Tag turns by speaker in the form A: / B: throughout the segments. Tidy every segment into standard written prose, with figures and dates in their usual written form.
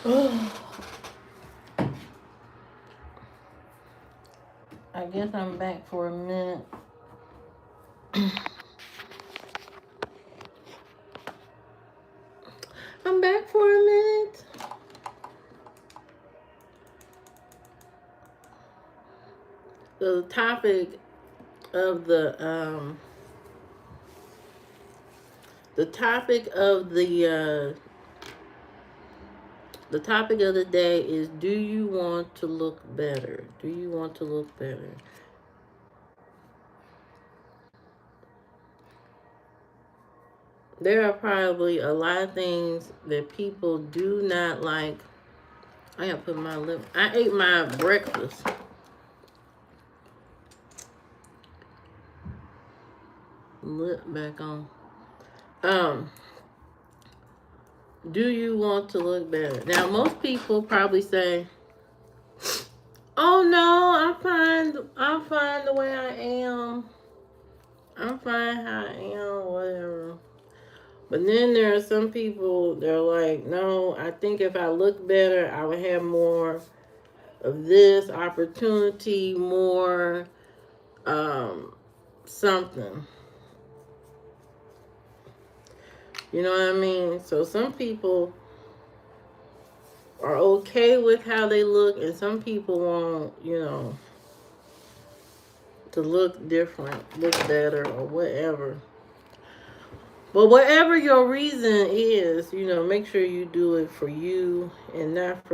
A: I guess I'm back for a minute. I'm back for a minute. The topic of the topic of the topic of the day is, do you want to look better? Do you want to look better? There are probably a lot of things that people do not like. I gotta put my lip. I ate my breakfast. Lip back on. Um, do you want to look better? Now, most people probably say, "Oh no, I'm fine the way I am. I'm fine how I am, whatever." But then there are some people that are like, "No, I think if I look better, I would have more of this opportunity, more something." You know what I mean? So some people are okay with how they look, and some people want, to look different, look better, or whatever. But whatever your reason is, make sure you do it for you and not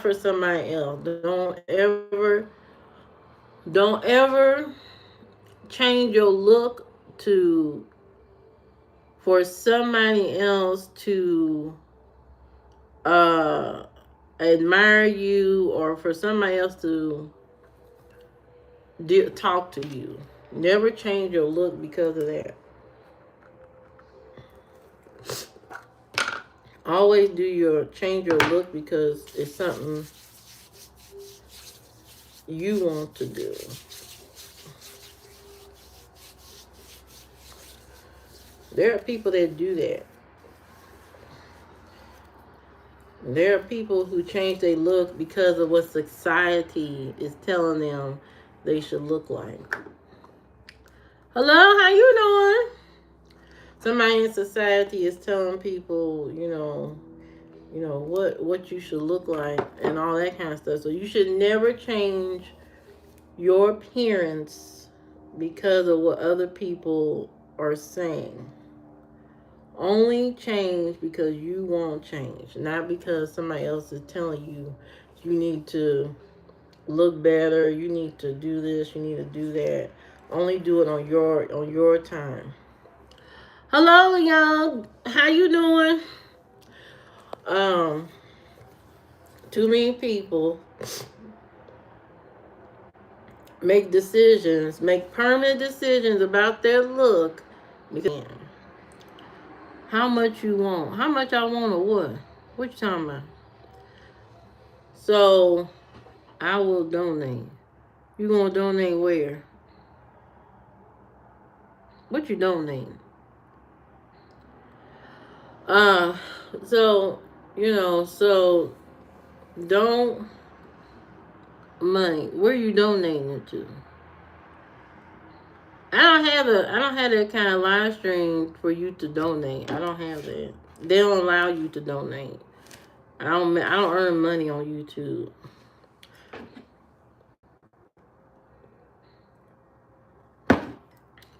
A: for somebody else. Don't ever change your look to for somebody else to uh admire you, or for somebody else to talk to you. Never change your look because of that. Always change your look because it's something you want to do. There are people that do that. There are people who change their look because of what society is telling them they should look like. Hello, how you doing? Somebody in society is telling people, what you should look like and all that kind of stuff. So you should never change your appearance because of what other people are saying. Only change because you want change, not because somebody else is telling you you need to look better, you need to do this, you need to do that. Only do it on your time. Hello, y'all. How you doing? Um, too many people make permanent decisions about their look because how much you want, how much I want, or what? What you talking about? So I will donate. You gonna donate where? What you donating? Uh, so so don't money. Where you donating it to? I don't have that kind of live stream for you to donate. I don't have that. They don't allow you to donate. I don't earn money on YouTube.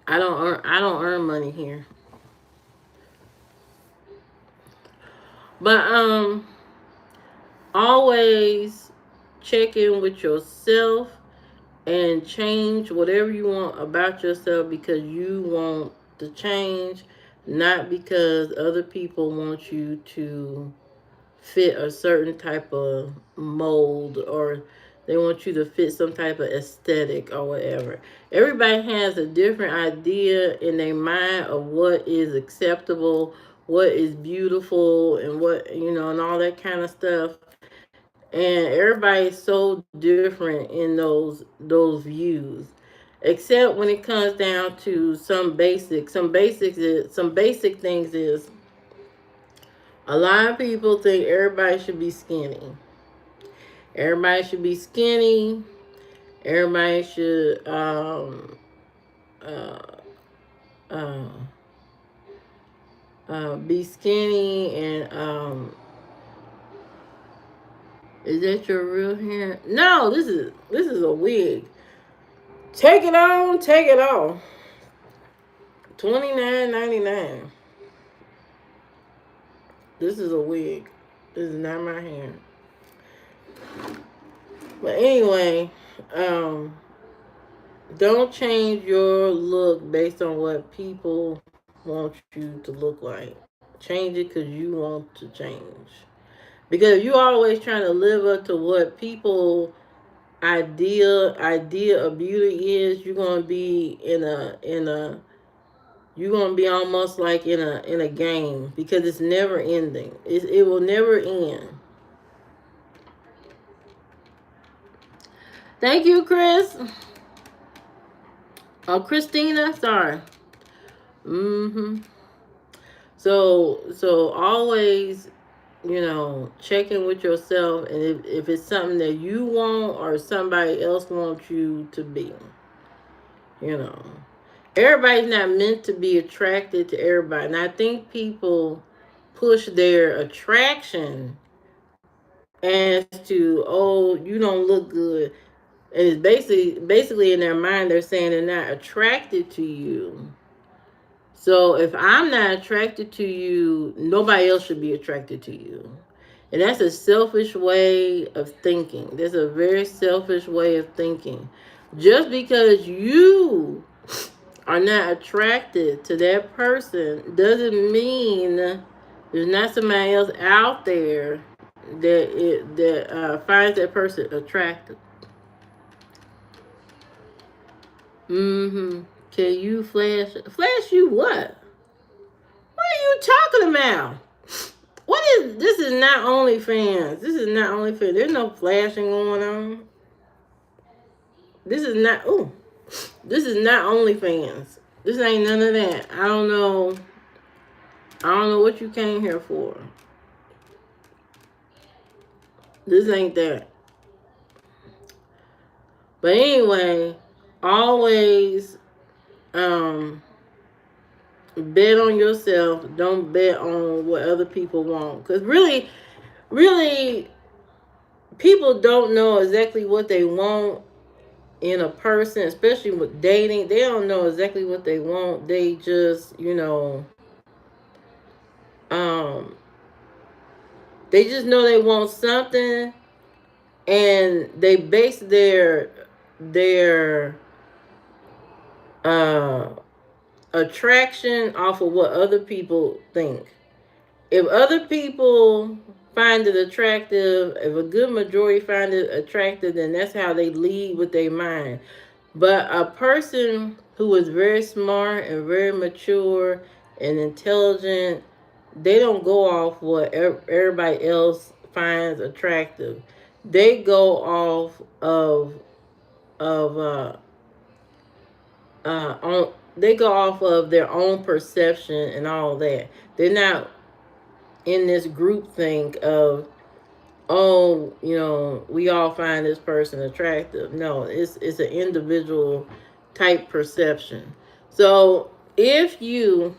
A: I don't earn money here. But always check in with yourself and change whatever you want about yourself because you want to change, not because other people want you to fit a certain type of mold, or they want you to fit some type of aesthetic or whatever. Everybody has a different idea in their mind of what is acceptable, what is beautiful, and and all that kind of stuff. And everybody's so different in those views, except when it comes down to some basic things is A lot of people think everybody should be skinny. Everybody should be skinny. Everybody should uh, uh, be skinny and is that your real hair? No, this is a wig. Take it on, take it off. $29.99. This is a wig. This is not my hair. But anyway, don't change your look based on what people want you to look like. Change it because you want to change. Because if you always trying to live up to what people idea of beauty is, you're gonna be you're gonna be almost like in a game because it's never ending. It will never end. Thank you, Chris. Oh, Christina, sorry. Mm-hmm. So always, check in with yourself, and if it's something that you want or somebody else wants you to be, you know. Everybody's not meant to be attracted to everybody. And I think people push their attraction as to, oh, you don't look good. And it's basically in their mind they're saying they're not attracted to you. So if I'm not attracted to you, nobody else should be attracted to you. And that's a selfish way of thinking. That's a very selfish way of thinking. Just because you are not attracted to that person doesn't mean there's not somebody else out there that finds that person attractive. Mm-hmm. Can you flash you what? What are you talking about? What is this? Is not OnlyFans. This is not OnlyFans. There's no flashing going on. This is not. Oh, this is not OnlyFans. This ain't none of that. I don't know. I don't know what you came here for. This ain't that. But anyway, always bet on yourself. Don't bet on what other people want. Because really, people don't know exactly what they want in a person, especially with dating. They don't know exactly what they want. They just, um, they just know they want something, and they base their uh attraction off of what other people think. If other people find it attractive, if a good majority find it attractive, then that's how they lead with their mind. But a person who is very smart and very mature and intelligent, they don't go off what everybody else finds attractive. They go off of they go off of their own perception and all that. They're not in this group think of, oh, we all find this person attractive. No, it's an individual type perception. So if you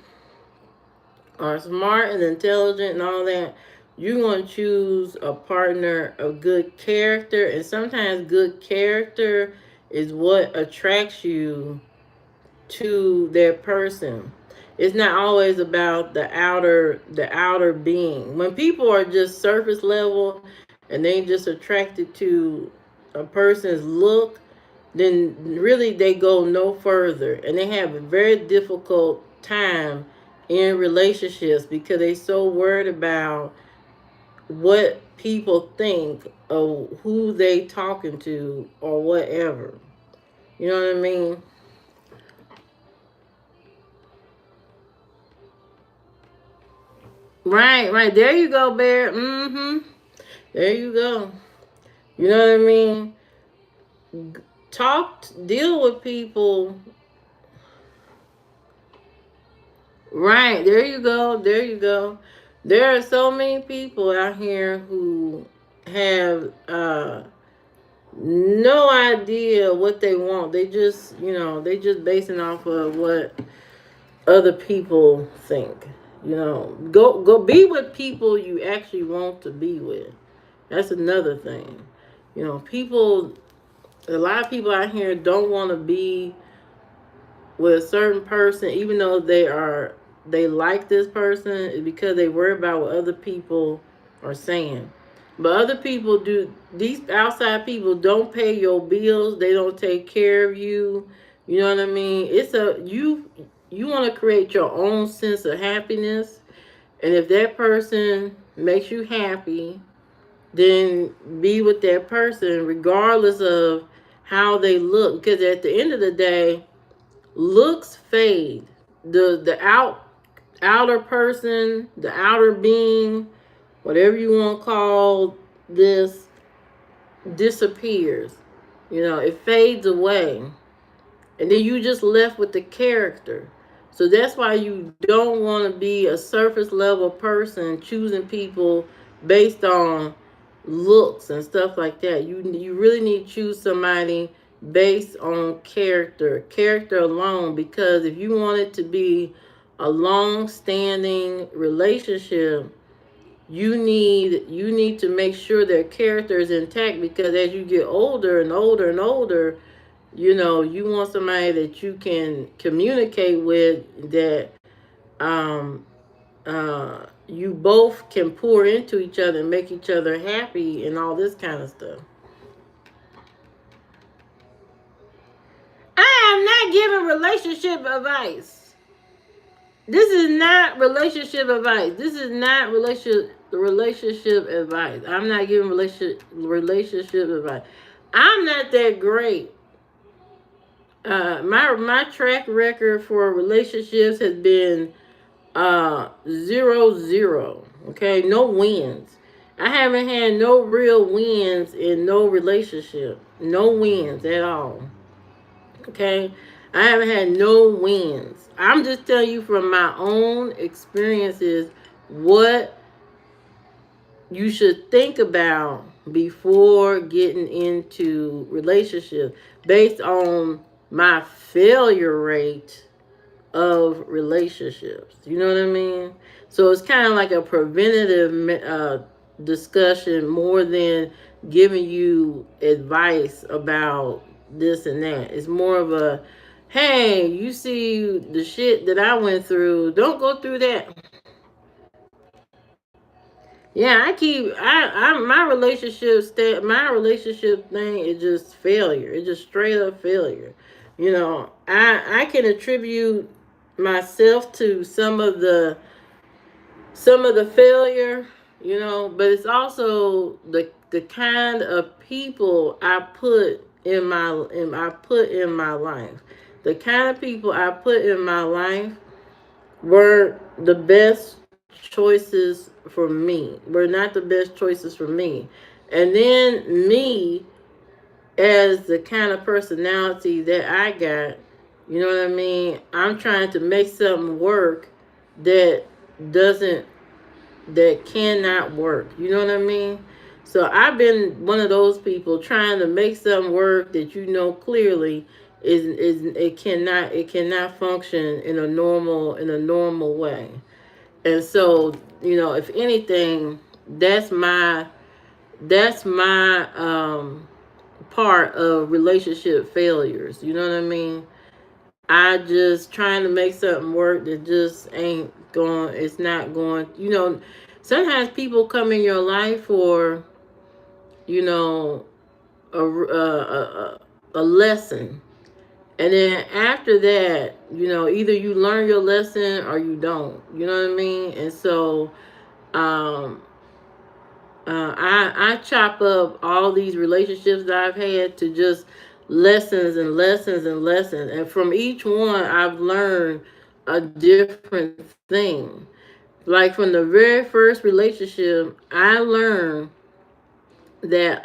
A: are smart and intelligent and all that, you're going to choose a partner of good character. And sometimes good character is what attracts you to their person. It's not always about the outer being. When people are just surface level and they just attracted to a person's look, then really they go no further, and they have a very difficult time in relationships because they so worried about what people think of who they talking to or whatever. You know what I mean? Right. There you go, Bear. Mm-hmm. There you go. You know what I mean? Deal with people. Right. There you go. There you go. There are so many people out here who have no idea what they want. They just, they just basing off of what other people think. Go be with people you actually want to be with. That's another thing. People, a lot of people out here don't want to be with a certain person, even though they like this person, is because they worry about what other people are saying. But other people do. These outside people don't pay your bills. They don't take care of you. You know what I mean? You want to create your own sense of happiness, and if that person makes you happy, then be with that person regardless of how they look. Because at the end of the day, looks fade. The outer person, the outer being, whatever you want to call this, disappears. It fades away. And then you just left with the character. So that's why you don't want to be a surface level person choosing people based on looks and stuff like that. You really need to choose somebody based on character alone, because if you want it to be a long standing relationship, you need to make sure their character is intact, because as you get older and older and older, you want somebody that you can communicate with, that um you both can pour into each other and make each other happy and all this kind of stuff. I am not giving relationship advice. This is not relationship advice. This is not relationship advice. I'm not giving relationship advice. I'm not that great. My track record for relationships has been 0-0. Okay, no wins. I haven't had no real wins in no relationship. No wins at all. Okay, I haven't had no wins. I'm just telling you from my own experiences what you should think about before getting into relationships, based on my failure rate of relationships. You know what I mean? So it's kind of like a preventative discussion more than giving you advice about this and that. It's more of a, hey, you see the shit that I went through, don't go through that. Yeah, my relationship thing is just failure. It's just straight up failure. I can attribute myself to some of the failure, but it's also the kind of people I put in my life. The kind of people I put in my life were the best choices for me. Were not the best choices for me. And then me, as the kind of personality that I got, you know what I mean? I'm trying to make something work that doesn't that cannot work. You know what I mean? So I've been one of those people trying to make something work that clearly is it cannot function in a normal way. And so, if anything, that's my part of relationship failures. You know what I mean? I just trying to make something work that just ain't going. It's not going. Sometimes people come in your life for you know a lesson, and then after that, either you learn your lesson or you don't. You know what I mean? And so, um, I chop up all these relationships that I've had to just lessons and lessons and lessons, and from each one I've learned a different thing. Like from the very first relationship, I learned that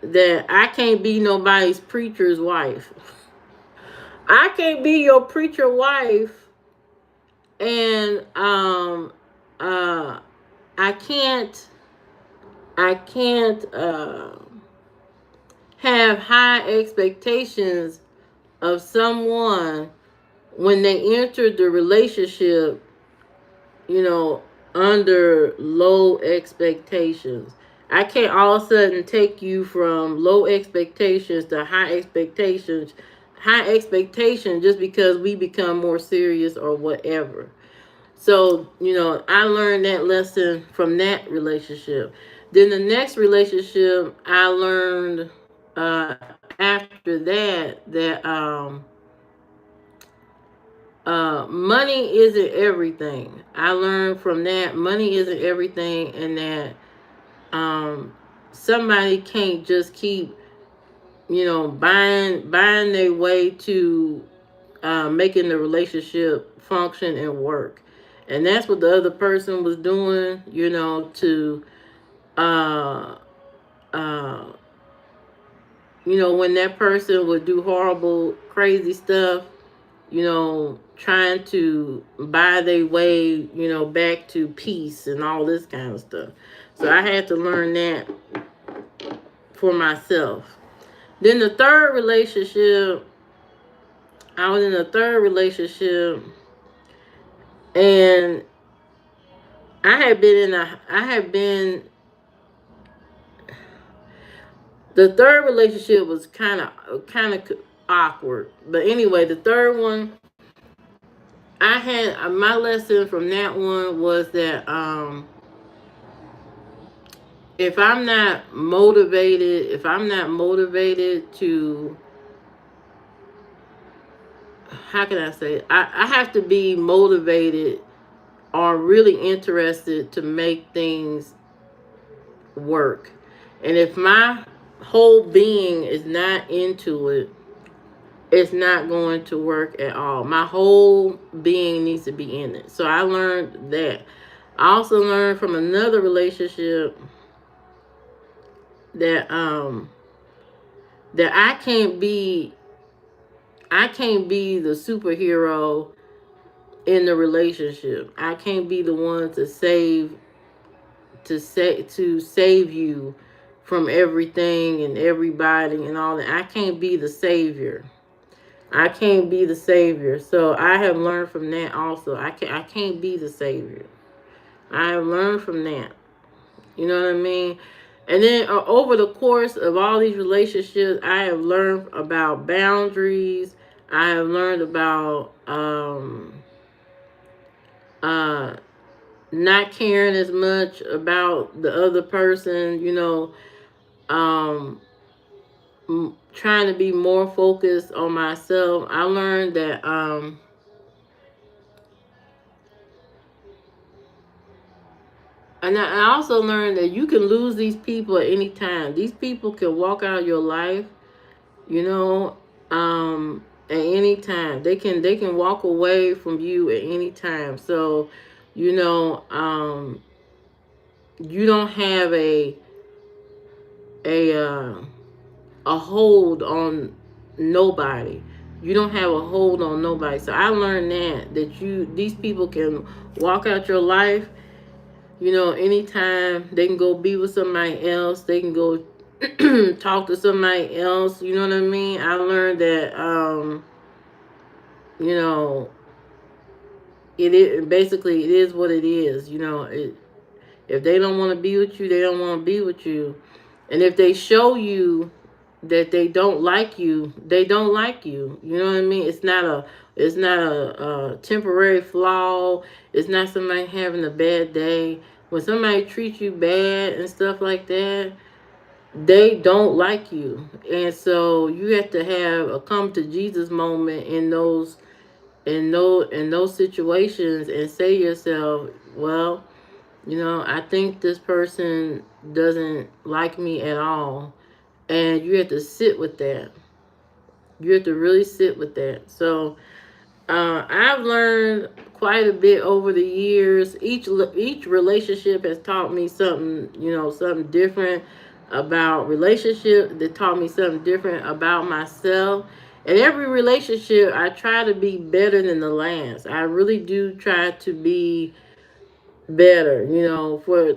A: that I can't be nobody's preacher's wife. I can't be your preacher wife And uh I can't I can't have high expectations of someone when they enter the relationship, you know, under low expectations. I can't all of a sudden take you from low expectations to high expectations just because we become more serious or whatever. So, I learned that lesson from that relationship. Then the next relationship, I learned after that money isn't everything. I learned from that money isn't everything, and that um, somebody can't just keep, buying their way to making the relationship function and work. And that's what the other person was doing, to, uh, uh, when that person would do horrible, crazy stuff, trying to buy their way, back to peace and all this kind of stuff. So I had to learn that for myself. Then the third relationship, I was in a third relationship, and I had been, the third relationship was kind of awkward. But anyway, the third one, I had my lesson from that one was that if I'm not motivated to, how can I say it? I have to be motivated or really interested to make things work. And if my whole being is not into it, it's not going to work at all. My whole being needs to be in it. So I learned that. I also learned from another relationship that that I can't be the superhero in the relationship. I can't be the one to save you from everything and everybody and all that. I can't be the savior. I can't be the savior. So I have learned from that also. I can't be the savior. I have learned from that. You know what I mean? And then over the course of all these relationships, I have learned about boundaries. I have learned about uh, not caring as much about the other person, um, trying to be more focused on myself. I learned that, and I also learned that you can lose these people at any time. These people can walk out of your life, you know, at any time. They can walk away from you at any time. So, you know, you don't have a uh, a hold on nobody. You don't have a hold on nobody. So I learned that these people can walk out your life, anytime. They can go be with somebody else. They can go talk to somebody else. You know what I mean? I learned that you know, it is what it is. If they don't want to be with you, they don't want to be with you. And if they show you that they don't like you, they don't like you. You know what I mean? It's not a temporary flaw. It's not somebody having a bad day. When somebody treats you bad and stuff like that, they don't like you. And so you have to have a come to Jesus moment in those situations, and say to yourself, well, I think this person doesn't like me at all. And you have to sit with that. You have to really sit with that. So I've learned quite a bit over the years. Each relationship has taught me something, something different about relationship. That taught me something different about myself. in every relationship, I try to be better than the last. I really do try to be better. For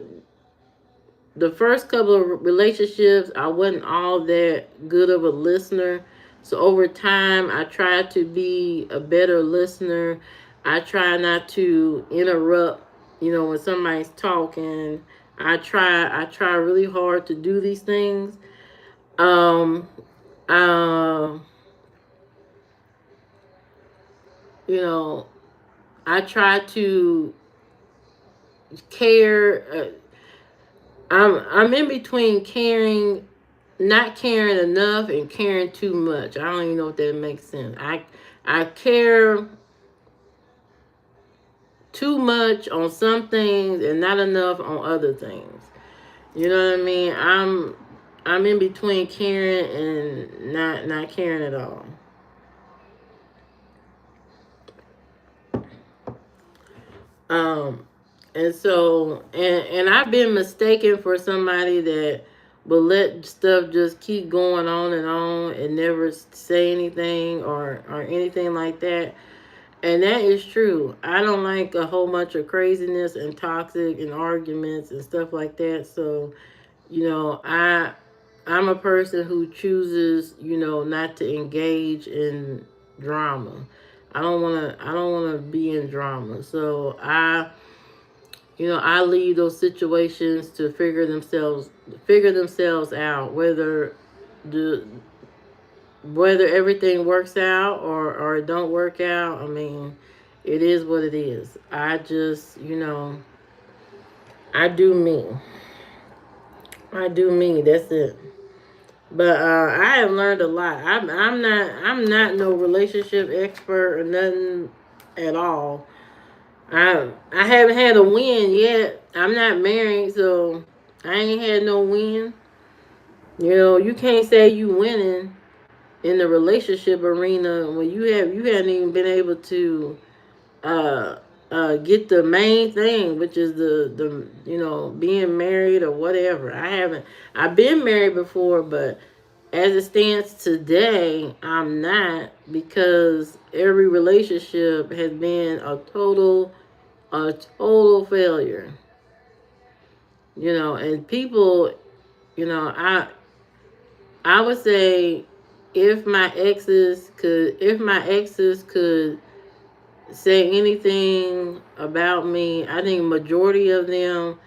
A: the first couple of relationships, I wasn't all that good of a listener. So over time, I try to be a better listener. I try not to interrupt, when somebody's talking. I try really hard to do these things. Um, um, you know, I try to care. I'm in between caring, not caring enough, and caring too much. I don't even know if that makes sense. I care too much on some things and not enough on other things. You know what I mean? I'm in between caring and not caring at all. Um, and so and I've been mistaken for somebody that will let stuff just keep going on and never say anything or anything like that. And that is true. I don't like a whole bunch of craziness and toxic and arguments and stuff like that. So, I'm a person who chooses, not to engage in drama. I don't want to be in drama. So, I leave those situations to figure themselves out, the whether everything works out or it don't work out. I mean, it is what it is. I just, I do me. I do me. That's it. But I have learned a lot. I'm not no relationship expert or nothing at all. I haven't had a win yet. I'm not married, so I ain't had no win. You can't say you winning in the relationship arena when you hadn't even been able to uh get the main thing, which is the being married or whatever. I've been married before, but as it stands today, I'm not, because every relationship has been a total failure. And people, I would say, if my exes could say anything about me, I think majority of them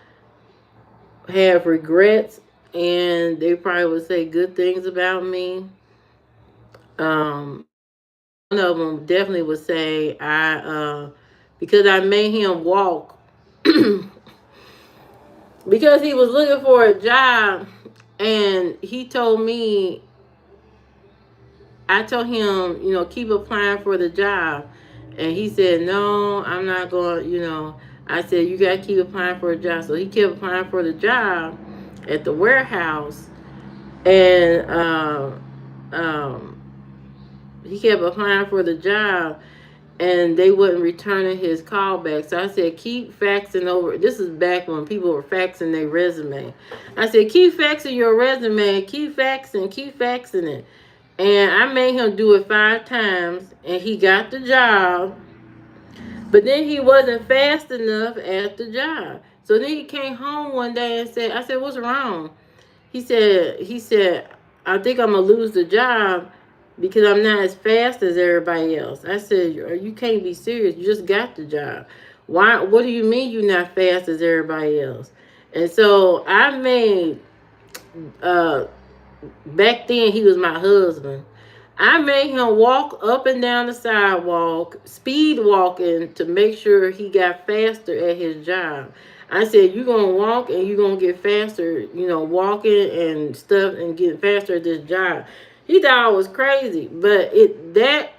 A: have regrets, and they probably would say good things about me. One of them definitely would say because I made him walk because he was looking for a job, and he told me, I told him, keep applying for the job. And he said, no, I'm not going, I said, you got to keep applying for a job. So he kept applying for the job at the warehouse. And he kept applying for the job, and they wasn't returning his call back. So I said, keep faxing over. This is back when people were faxing their resume. I said, keep faxing your resume, keep faxing it. And I made him do it 5 times, and he got the job. But then he wasn't fast enough at the job. So then he came home one day and said, I said, what's wrong? He said, I think I'm gonna lose the job because I'm not as fast as everybody else. I said, you can't be serious. You just got the job. Why? What do you mean you're not fast as everybody else? And so I made uh back then he was my husband. I made him walk up and down the sidewalk, speed walking, to make sure he got faster at his job. I said, you're going to walk and you're going to get faster, walking and stuff and getting faster at this job. He thought I was crazy, but that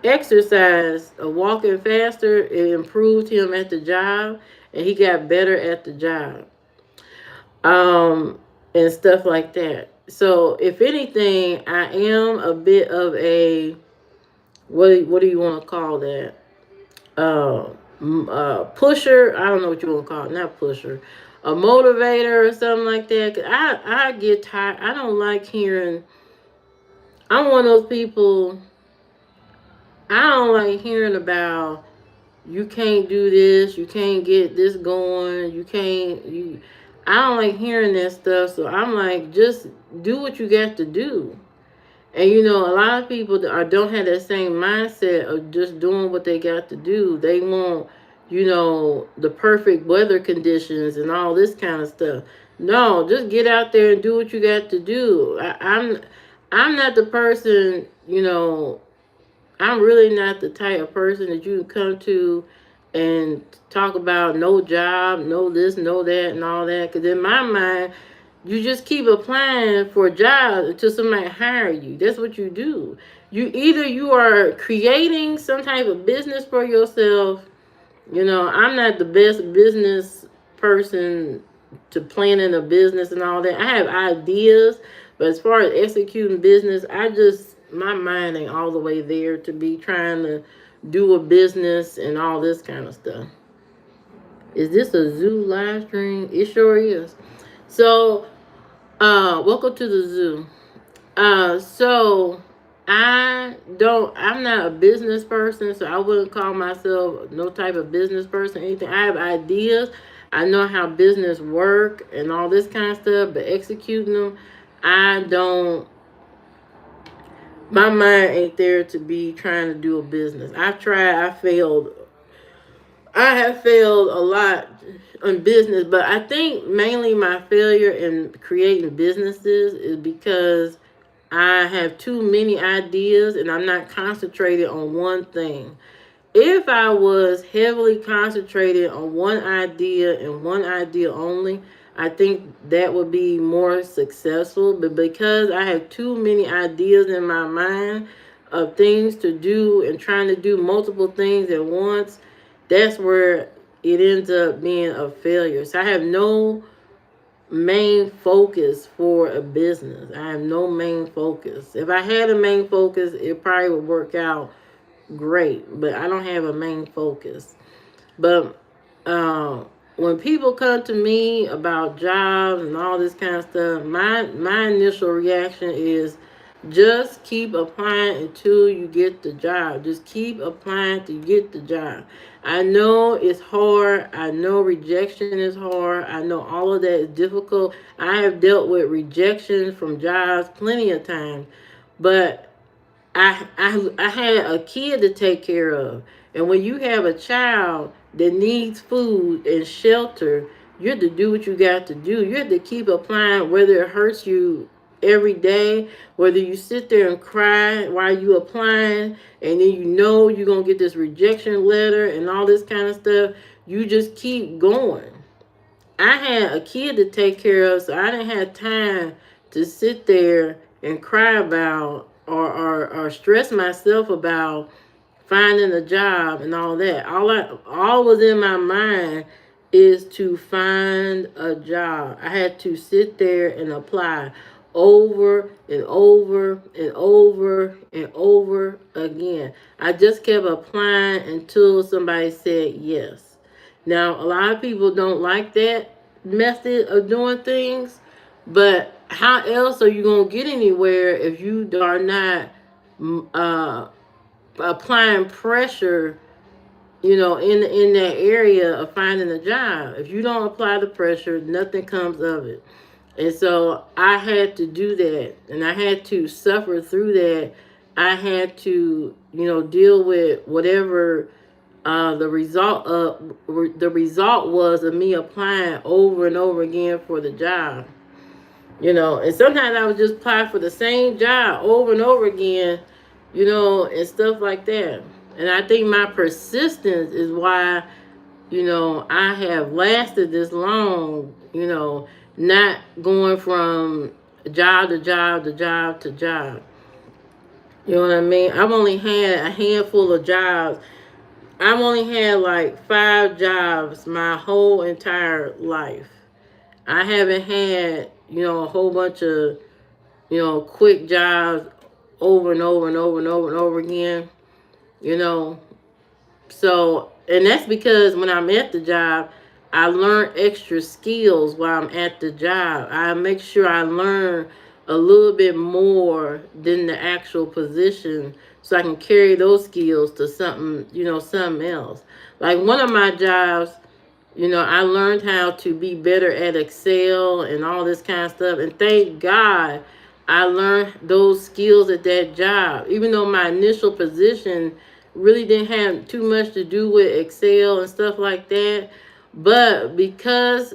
A: exercise of walking faster, it improved him at the job, and he got better at the job. Um, and stuff like that. So if anything, I am a bit of a, what do you want to call that? Pusher. I don't know what you want to call it. Not pusher, a motivator or something like that. 'Cause I get tired. I don't like hearing I'm one of those people. I don't like hearing about you can't do this, you can't get this going, you can't you. I don't like hearing that stuff. So I'm like, just do what you got to do. And a lot of people that don't have that same mindset of just doing what they got to do. They want, the perfect weather conditions and all this kind of stuff. No, just get out there and do what you got to do. I'm not the person. I'm really not the type of person that you can come to and talk about no job, no this, no that, and all that. Because in my mind, you just keep applying for a job until somebody hire you. That's what you do. You are creating some type of business for yourself. I'm not the best business person to planning a business and all that. I have ideas, but as far as executing business, my mind ain't all the way there to be trying to do a business and all this kind of stuff. Is this a zoo live stream? It sure is. So, welcome to the zoo. So I'm not a business person, so I wouldn't call myself no type of business person, anything. I have ideas. I know how business work and all this kind of stuff, but executing them, I don't, my mind ain't there to be trying to do a business. I've tried, I have failed a lot in business, but I think mainly my failure in creating businesses is because I have too many ideas and I'm not concentrated on one thing. If I was heavily concentrated on one idea and one idea only, I think that would be more successful. But because I have too many ideas in my mind of things to do and trying to do multiple things at once, that's where it ends up being a failure. So I have no main focus for a business. I have no main focus. If I had a main focus, it probably would work out great, but I don't have a main focus. But when people come to me about jobs and all this kind of stuff, my initial reaction is just keep applying until you get the job. Just keep applying to get the job. I know it's hard. I know rejection is hard. I know all of that is difficult. I have dealt with rejection from jobs plenty of times, but I had a kid to take care of. And when you have a child that needs food and shelter, you have to do what you got to do. You have to keep applying whether it hurts you every day, whether you sit there and cry while you applying and then you're going to get this rejection letter and all this kind of stuff. You just keep going. I had a kid to take care of, so I didn't have time to sit there and cry about or stress myself about finding a job and all that. All was in my mind is to find a job. I had to sit there and apply over and over and over and over again. I just kept applying until somebody said yes. Now, a lot of people don't like that method of doing things, but how else are you going to get anywhere if you are not uh, applying pressure, in that area of finding a job? If you don't apply the pressure, nothing comes of it. And so I had to do that, and I had to suffer through that. I had to, deal with whatever the result was of me applying over and over again for the job. And sometimes I would just apply for the same job over and over again, and stuff like that. And I think my persistence is why, I have lasted this long, not going from job to job to job to job. You know what I mean? I've only had a handful of jobs. I've only had like 5 jobs my whole entire life. I haven't had, a whole bunch of, quick jobs over and over and over and over and over again, you know. So, and that's because when I'm at the job, I learn extra skills while I'm at the job. I make sure I learn a little bit more than the actual position, so I can carry those skills to something, something else. Like one of my jobs, I learned how to be better at Excel and all this kind of stuff. And thank God I learned those skills at that job. Even though my initial position really didn't have too much to do with Excel and stuff like that. But because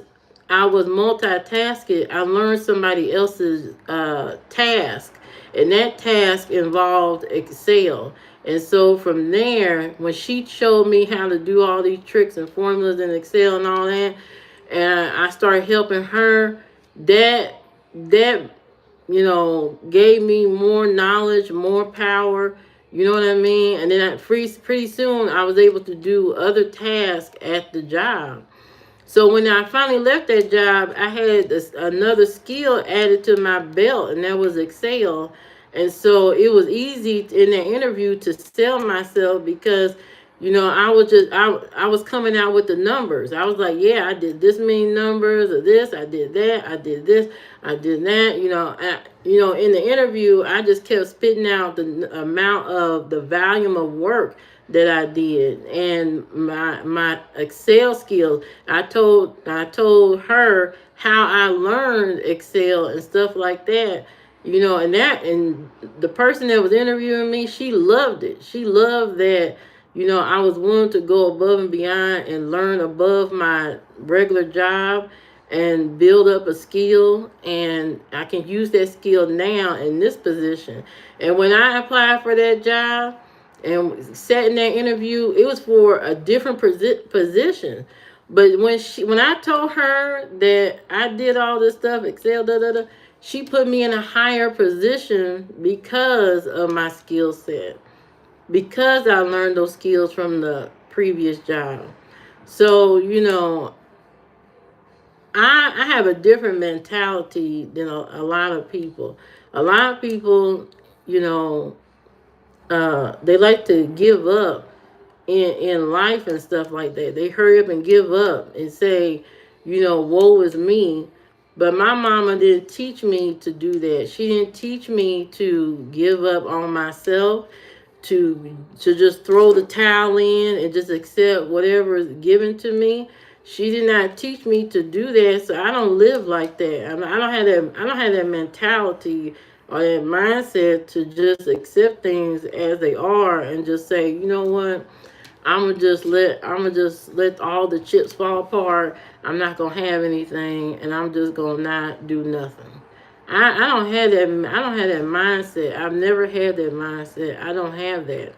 A: I was multitasking, I learned somebody else's task. And that task involved Excel. And so from there, when she showed me how to do all these tricks and formulas in Excel and all that, and I started helping her, that gave me more knowledge, more power. You know what I mean? And then pretty soon I was able to do other tasks at the job. So when I finally left that job, I had another skill added to my belt, and that was Excel. And so it was easy in that interview to sell myself because, I was coming out with the numbers. I was like, yeah, I did this many numbers of this, I did that, I did this, I did that. In the interview, I just kept spitting out the amount of the volume of work that I did and my Excel skills. I told her how I learned Excel and stuff like that. And the person that was interviewing me, she loved it. She loved that, I was willing to go above and beyond and learn above my regular job and build up a skill, and I can use that skill now in this position. And when I applied for that job and sat in that interview, it was for a different position. But when I told her that I did all this stuff, Excel, da da da, she put me in a higher position because of my skill set, because I learned those skills from the previous job. So I have a different mentality than a lot of people. A lot of people, you know, they like to give up in life and stuff like that. They hurry up and give up and say, woe is me. But my mama didn't teach me to do that. She didn't teach me to give up on myself, to just throw the towel in and just accept whatever is given to me. She did not teach me to do that, so I don't live like that. I don't have that. I don't have that mentality or that mindset to just accept things as they are and just say, you know what, I'm gonna just let all the chips fall apart. I'm not gonna have anything, and I'm just gonna not do nothing. I don't have that. I don't have that mindset. I've never had that mindset. I don't have that.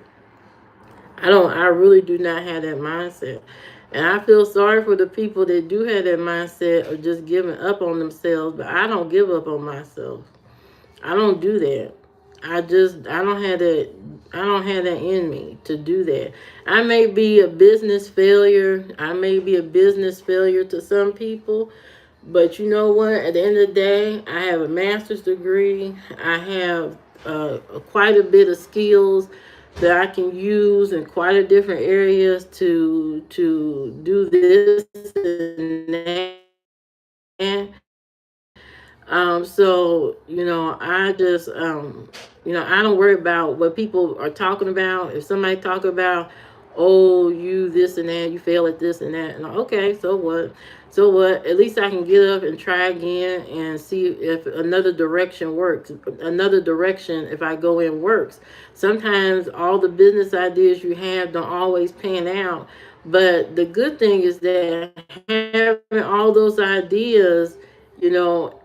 A: I don't. I really do not have that mindset. And I feel sorry for the people that do have that mindset of just giving up on themselves. But I don't give up on myself. I don't do that. I don't have that. I don't have that in me to do that. I may be a business failure. I may be a business failure to some people, but you know what? At the end of the day, I have a master's degree. I have quite a bit of skills that I can use in quite a different areas to do this and that. So I don't worry about what people are talking about. If somebody talk about, oh, you this and that, you fail at this and that, and okay, so what? So what? At least I can get up and try again and see if another direction works. Another direction, if I go in, works. Sometimes all the business ideas you have don't always pan out, but the good thing is that having all those ideas,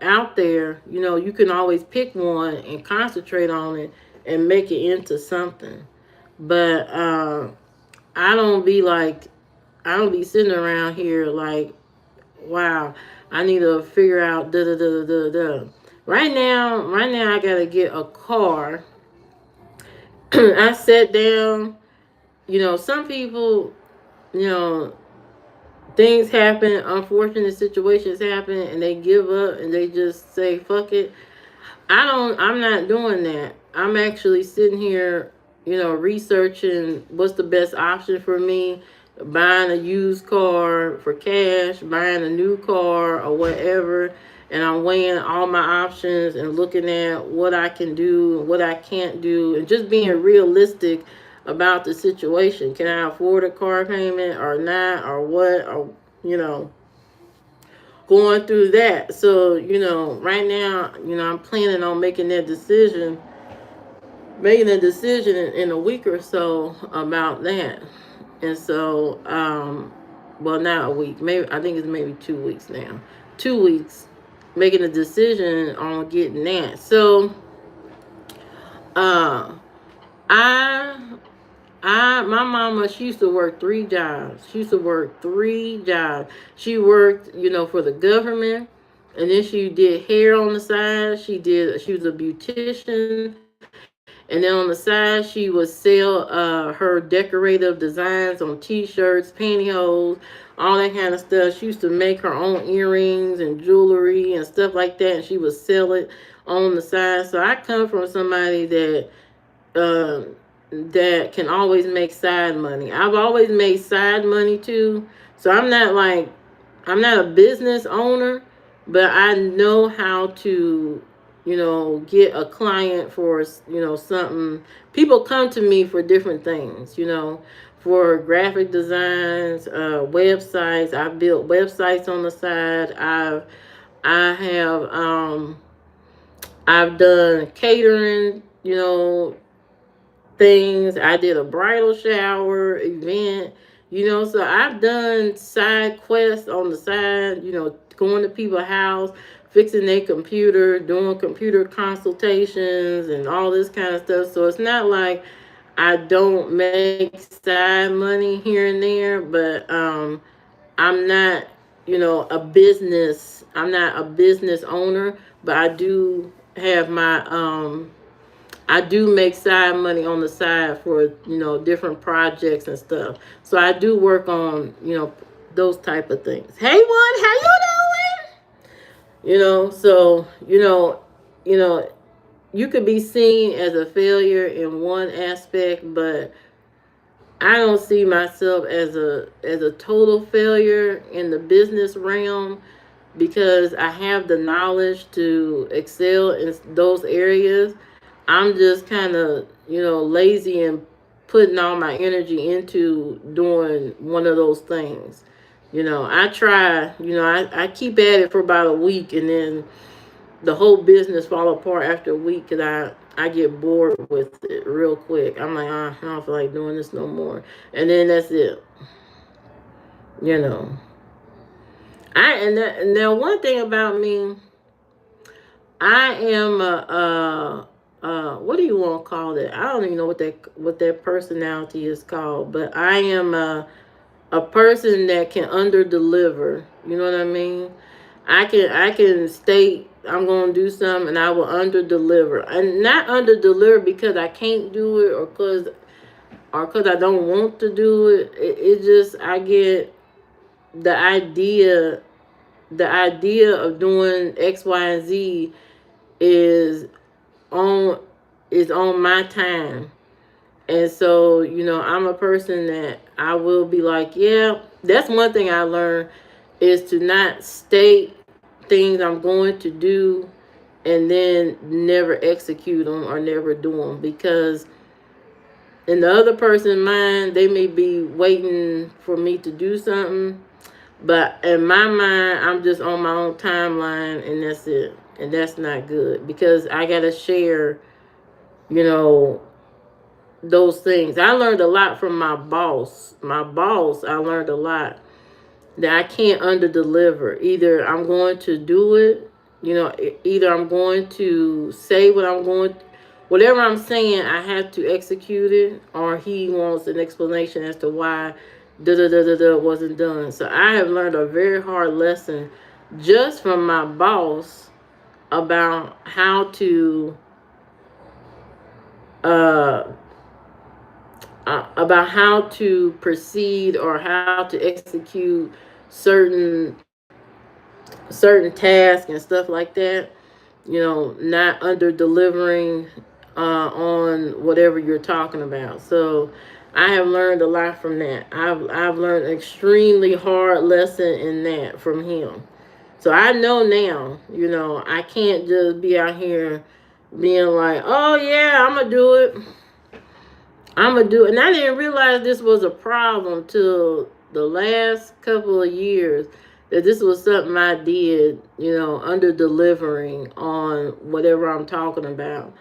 A: out there, you can always pick one and concentrate on it and make it into something. But I don't be like, I don't be sitting around here like, wow, I need to figure out da da da da da. Right now, I gotta get a car. I sat down. Some people, you know, things happen, unfortunate situations happen, and they give up and they just say, fuck it. I'm not doing that. I'm actually sitting here, researching what's the best option for me, buying a used car for cash, buying a new car or whatever. and I'm weighing all my options and looking at what I can do, what I can't do, and just being realistic about the situation. Can I afford a car payment or not, or what, or you know, going through that. So, right now, I'm planning on making a decision in a week or so about that. And so, well, not a week, maybe I think it's maybe 2 weeks now. 2 weeks making a decision on getting that. So, uh, I my mama, she used to work 3 jobs. She used to work 3 jobs. She worked, for the government, and then she did hair on the side. She was a beautician, and then on the side she would sell her decorative designs on t-shirts, pantyhose, all that kind of stuff. She used to make her own earrings and jewelry and stuff like that, and she would sell it on the side. So I come from somebody uh, that can always make side money. I've always made side money too. So I'm not a business owner, but I know how to, get a client for, something. People come to me for different things, for graphic designs, websites. I've built websites on the side. I have, I've done catering, things. I did a bridal shower event, so I've done side quests on the side, going to people's house, fixing their computer, doing computer consultations and all this kind of stuff. So it's not like I don't make side money here and there, but I'm not, I'm not a business owner, but I do make side money on the side for, different projects and stuff. So I do work on, those type of things. Hey, one, how you doing? So, you could be seen as a failure in one aspect, but I don't see myself as a total failure in the business realm, because I have the knowledge to excel in those areas. I'm just kind of, lazy and putting all my energy into doing one of those things. I try, I keep at it for about a week, and then the whole business fall apart after a week because I get bored with it real quick. I'm like, I don't feel like doing this no more. And then that's it. You know. And now one thing about me, I am what do you want to call that? I don't even know what that personality is called, but I am a person that can under deliver. You know what I mean? I can state I'm gonna do something and I will under deliver, and not under deliver because I can't do it or cause I don't want to do it. It just I get the idea the idea of doing X, Y, and Z is on on my time. And so, I'm a person that I will be like, yeah, that's one thing I learned is to not state things I'm going to do and then never execute them or never do them, because in the other person's mind, they may be waiting for me to do something, but in my mind, I'm just on my own timeline and that's it. And that's not good because I got to share, you know, those things. I learned a lot from my boss. I learned a lot that I can't under deliver. Either I'm going to do it, either I'm going to say whatever I'm saying, I have to execute it, or he wants an explanation as to why da da da da da wasn't done. So I have learned a very hard lesson just from my boss about uh, how to proceed or how to execute certain tasks and stuff like that. Not under delivering on whatever you're talking about. So I have learned a lot from that. I've learned an extremely hard lesson in that from him. So I know now, I can't just be out here being like, oh yeah, I'm gonna do it. I'm gonna do it. And I didn't realize this was a problem till the last couple of years, that this was something I did, under delivering on whatever I'm talking about.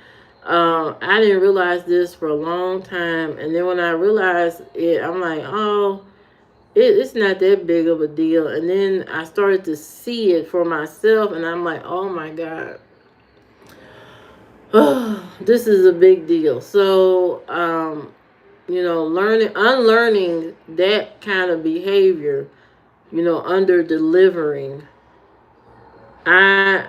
A: I didn't realize this for a long time. And then when I realized it, I'm like, oh, it's not that big of a deal. And then I started to see it for myself, and I'm like, oh my God. Oh, this is a big deal. So, unlearning that kind of behavior, under delivering, I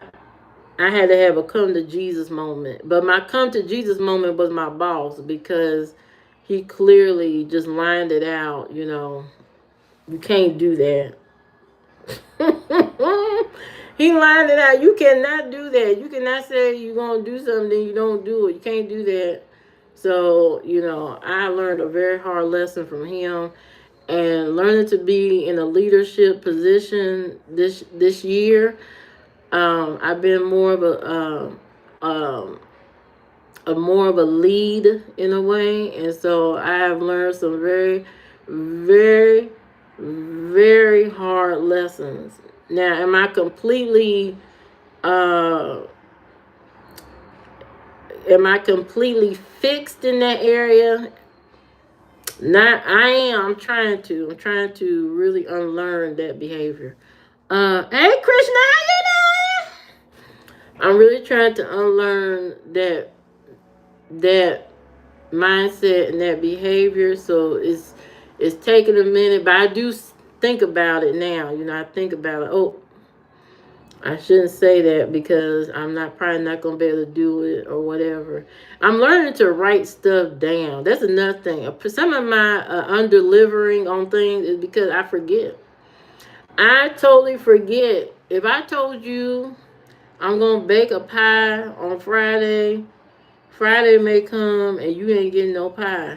A: I had to have a come to Jesus moment. But my come to Jesus moment was my boss, because he clearly just lined it out, you can't do that. He lined it out. You cannot do that. You cannot say you're going to do something, you don't do it. You can't do that. So, I learned a very hard lesson from him, and learning to be in a leadership position this year. I've been more of a more of a lead in a way, and so I have learned some very, very, very hard lessons. Now, uh, am I completely fixed in that area? Not, I am. I'm trying to really unlearn that behavior. Hey Krishna, how you doing? I'm really trying to unlearn that mindset and that behavior. So it's taking a minute, but I do think about it now. I think about it. Oh, I shouldn't say that, because I'm not probably not gonna be able to do it or whatever. I'm learning to write stuff down. That's another thing. Some of my undelivering on things is because I forget. I totally forget. If I told you I'm gonna bake a pie on Friday, Friday may come and you ain't getting no pie.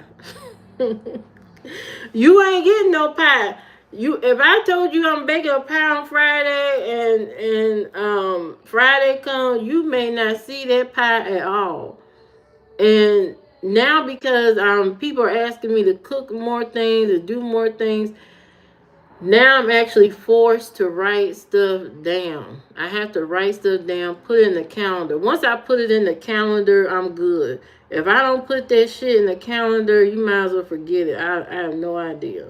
A: You ain't getting no pie. If I told you I'm baking a pie on Friday, and Friday come, you may not see that pie at all. And now, because people are asking me to cook more things, to do more things, now I'm actually forced to write stuff down. I have to write stuff down, put it in the calendar. Once I put it in the calendar, I'm good. If I don't put that shit in the calendar, you might as well forget it. I have no idea.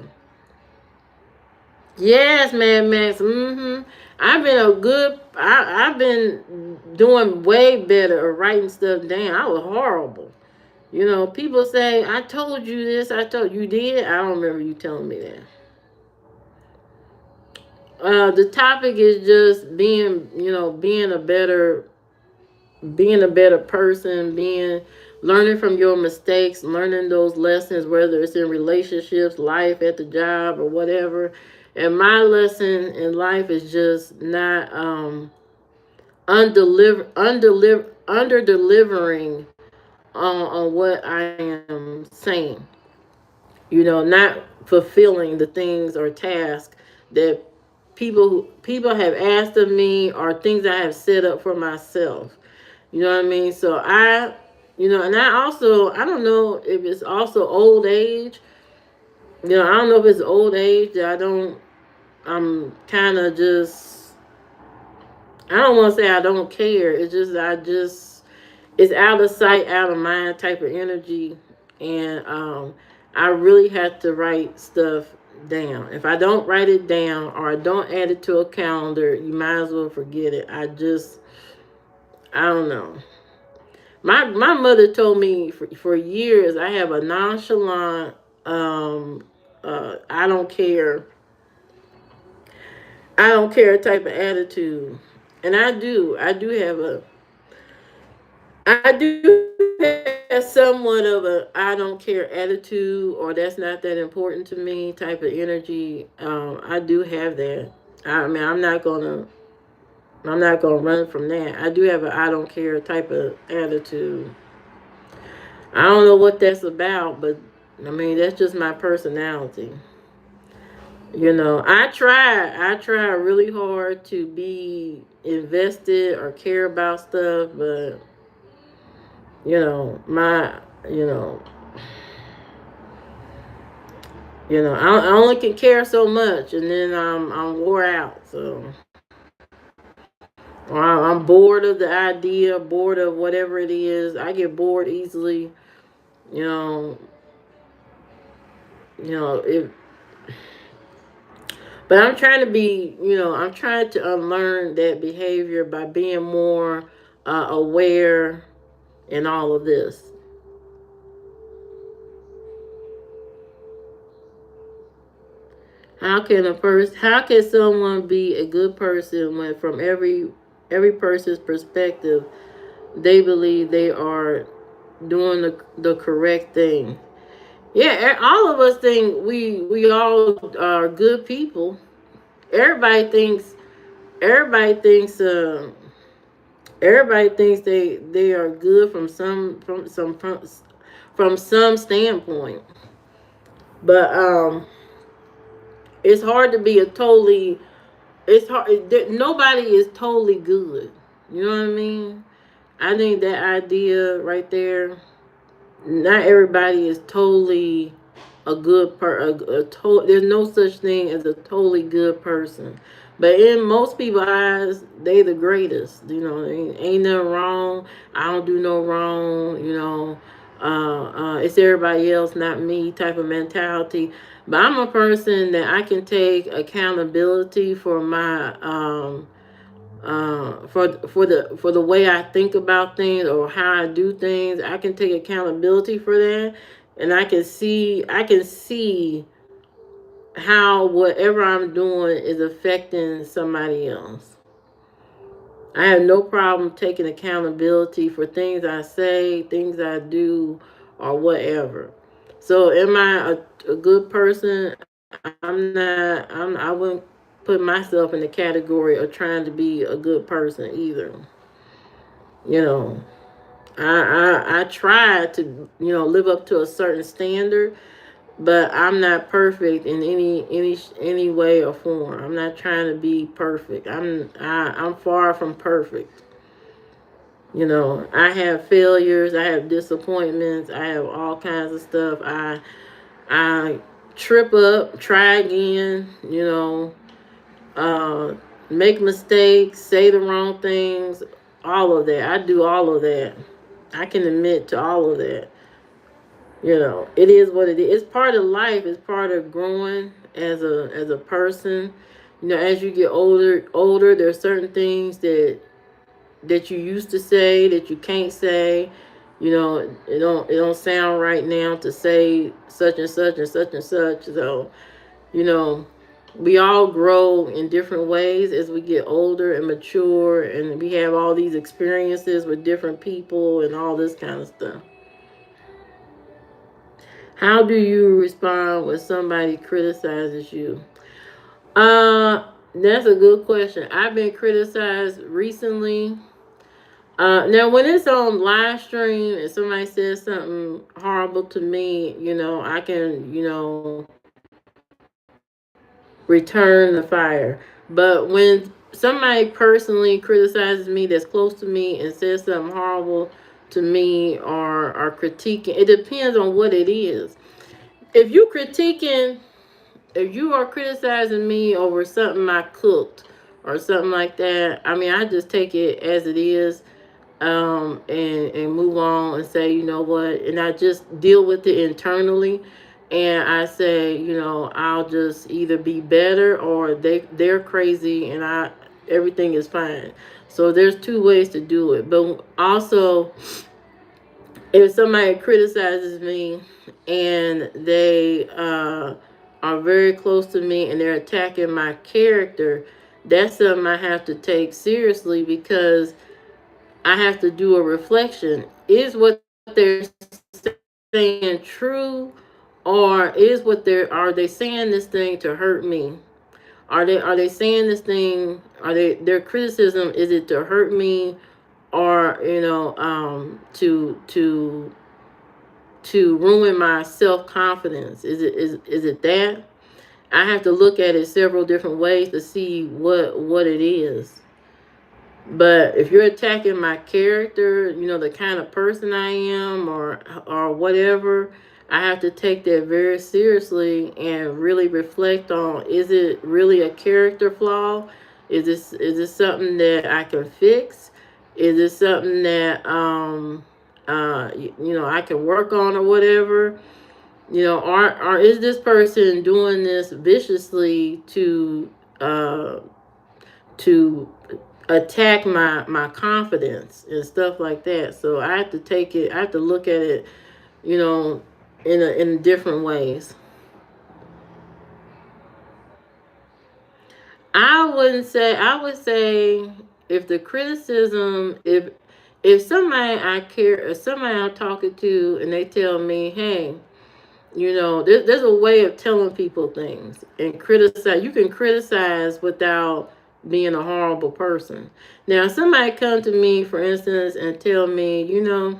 A: Yes, Mad Max. I've been doing way better at writing stuff down. I was horrible. People say, I told you this, I told you did. I don't remember you telling me that. The topic is just being a better person, learning from your mistakes, learning those lessons, whether it's in relationships, life, at the job, or whatever. And my lesson in life is just not under delivering on what I am saying. Not fulfilling the things or tasks that people have asked of me, or things I have set up for myself. You know what I mean? So and I don't know if it's also old age. I don't know if it's old age that I'm kind of just, I don't want to say I don't care. It's just, it's out of sight, out of mind type of energy. And I really have to write stuff down. If I don't write it down, or I don't add it to a calendar, you might as well forget it. I don't know. My mother told me for years I have a nonchalant, I don't care type of attitude. And I do have somewhat of a I don't care attitude, or that's not that important to me type of energy. I do have that. I mean, I'm not gonna run from that. I do have a I don't care type of attitude. I don't know what that's about, but I mean, that's just my personality. I try really hard to be invested or care about stuff, but you know, my, you know, I only can care so much, and then I'm wore out. So or I'm bored of the idea, bored of whatever it is. I get bored easily. You know, if but I'm trying to be, I'm trying to unlearn that behavior by being more aware in all of this. How can someone be a good person when from every person's perspective they believe they are doing the correct thing? Yeah, all of us think we all are good people. Everybody thinks everybody thinks everybody thinks they are good from some standpoint. But it's hard to be a totally it's hard nobody is totally good. You know what I mean? I think that idea right there, not everybody is totally a good there's no such thing as a totally good person, but in most people's eyes they the greatest. Ain't nothing wrong. I don't do no wrong. It's everybody else, not me type of mentality. But I'm a person that I can take accountability for my for the way I think about things or how I do things. I can take accountability for that, and I can see how whatever I'm doing is affecting somebody else. I have no problem taking accountability for things I say, things I do, or whatever. So, am I a good person? I wouldn't put myself in the category of trying to be a good person either. You know, I try to live up to a certain standard, but I'm not perfect in any way or form. I'm not trying to be perfect. I'm far from perfect. I have failures, I have disappointments, I have all kinds of stuff. I trip up, try again, uh, make mistakes, say the wrong things, all of that. I do all of that. I can admit to all of that. It is what it is. It's part of life. It's part of growing as a person. As you get older, there are certain things that you used to say that you can't say. It don't sound right now to say such and such and such and such. So you know, we all grow in different ways as we get older and mature, and we have all these experiences with different people and all this kind of stuff. How do you respond when somebody criticizes you? That's a good question. I've been criticized recently. Now, when it's on live stream and somebody says something horrible to me, I can, return the fire. But when somebody personally criticizes me that's close to me and says something horrible to me or critiquing, it depends on what it is. If you critiquing, if you are criticizing me over something I cooked or something like that, I mean, I just take it as it is, and move on and say, you know what, and I just deal with it internally, and I say, I'll just either be better or they're crazy, and I everything is fine. So there's two ways to do it, but also if somebody criticizes me and they are very close to me and they're attacking my character, that's something I have to take seriously, because I have to do a reflection. Is what they're saying true, or are they saying this thing to hurt me? Are they saying this thing? Are they their criticism? Is it to hurt me, or to ruin my self confidence? Is it that? I have to look at it several different ways to see what it is. But if you're attacking my character, the kind of person I am, or whatever, I have to take that very seriously and really reflect on: is it really a character flaw? Is this something that I can fix? Is this something that I can work on, or whatever? Or is this person doing this viciously uh to attack my confidence and stuff like that? So I have to look at it, you know, in different ways. I would say, if the criticism, if somebody I care, if somebody I'm talking to, and they tell me, hey, there's a way of telling people things and criticize. You can criticize without being a horrible person. Now, somebody come to me, for instance, and tell me, you know,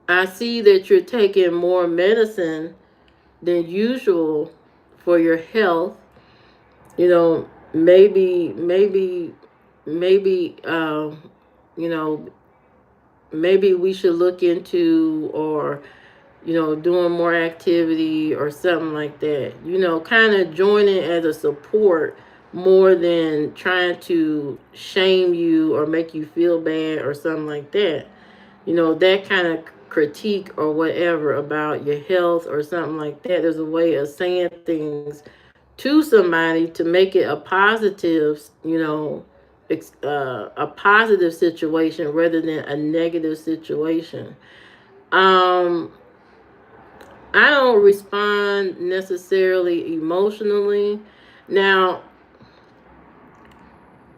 A: I see that you're taking more medicine than usual for your health. Maybe, you know, maybe we should look into, or doing more activity or something like that. Kind of joining as a support more than trying to shame you or make you feel bad or something like that. That kind of critique or whatever about your health or something like that. There's a way of saying things to somebody to make it a positive, a positive situation rather than a negative situation. Um, I don't respond necessarily emotionally. Now,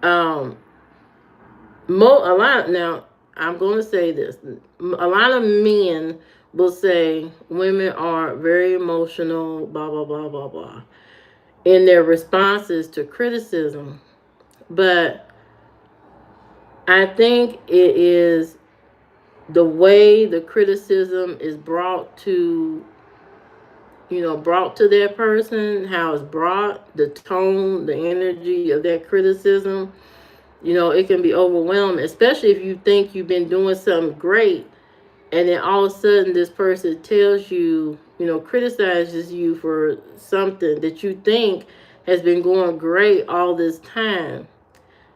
A: um, a lot now. I'm going to say this. A lot of men will say women are very emotional, blah blah blah blah blah, in their responses to criticism. But I think it is the way the criticism is brought to that person, how it's brought, the tone, the energy of that criticism. It can be overwhelming, especially if you think you've been doing something great, and then all of a sudden this person tells you, criticizes you for something that you think has been going great all this time.